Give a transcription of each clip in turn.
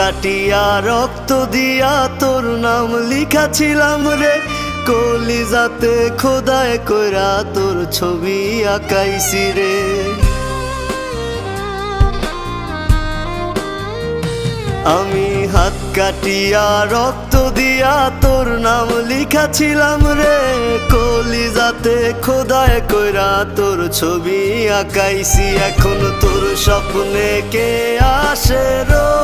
কাটিয়া রক্ত দিয়া তোর নাম লিখাছিলাম রে, কলিজাতে খোদায় কইরা তোর ছবি আঁকাইছি রে। আমি হাত কাটিয়া রক্ত দিয়া তোর নাম লিখাছিলাম রে, কলিজাতে খোদায় কইরা তোর ছবি আঁকাইছি। এখন তোর স্বপ্নে কে আসে রোজ,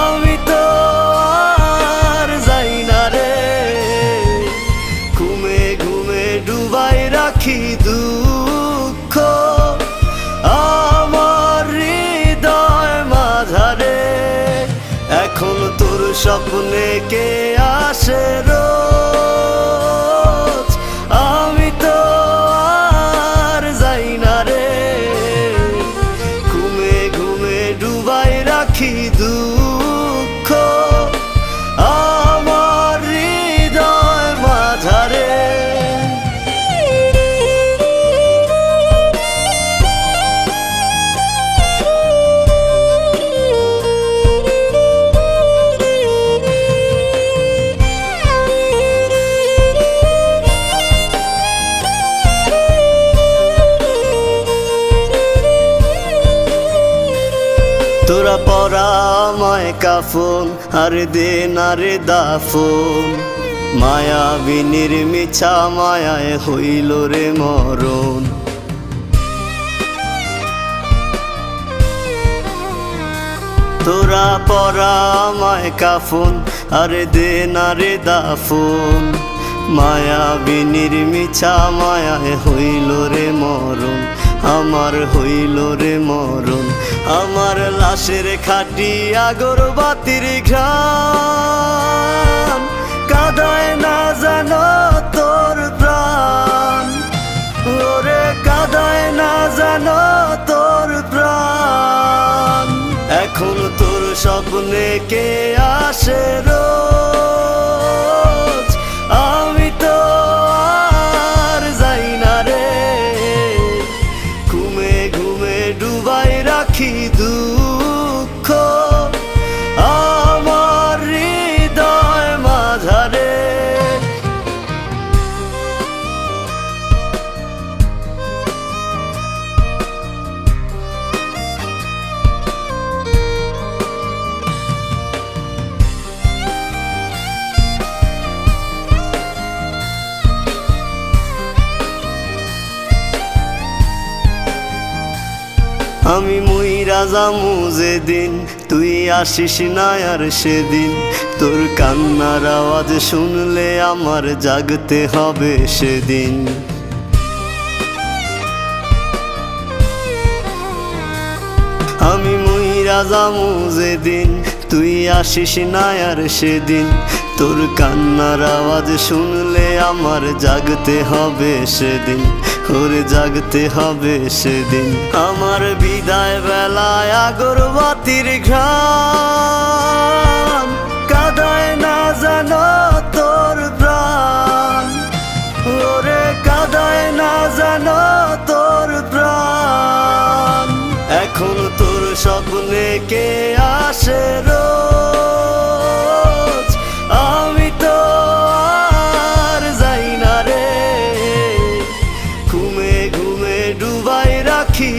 আমি তো আর যাই না রে। ঘুমে ঘুমে ডুবাই রাখি দুঃখ আমার হৃদয় মাঝারে। এখন তোর স্বপ্নে কে আসে রোজ, আমি তো আর যাই না রে। ঘুমে ঘুমে ডুবাই রাখি দুঃখ আমার হৃদয় মাঝারে। তোরা পরা আমায় কাফন আর দে না রে দাফন, মায়াবিনীর মিছা মায়ায় হইল রে মরণ। তোরা পরা আমায় কাফন আর দে না রে দাফন, মায়াবিনীর মিছা মায়ায় হইল রে মরণ। আমার হইল রে মরণ, আমার লাশের খাটি আগরবাতির ঘ্রাণ কাঁদায় না জানো তোর প্রাণ। ওরে কাঁদায় না জানো তোর প্রাণ। এখন তোর স্বপ্নে কে আসে রোজ, আমি তো আর যাই না রে। ঘুমে ঘুমে ডুবাই রাখি দুঃখ আমার হৃদয় মাঝারে। আমি মুইরা যামু যেদিন, তুই আসিস না আর সেদিন। তোর কান্নার আওয়াজ শুনলে আমার জাগতে হবে সেদিন। আমি মুইরা যামু যেদিন, তুই আসিস না আর সেদিন। তোর কান্নার আওয়াজ শুনলে আমার জাগতে হবে সেদিন, ওরে জাগতে হবে সেদিন। আমার বিদায় বেলায় আগরবাতির ঘ্রাণ কাঁদায় না জানো তোর প্রাণ। ওরে কাঁদায় না জানো তোর প্রাণ। এখন তোর স্বপ্নে কে আসে রোজ, আমি তো আর যাই না রে। ঘুমে ঘুমে ডুবাই রাখি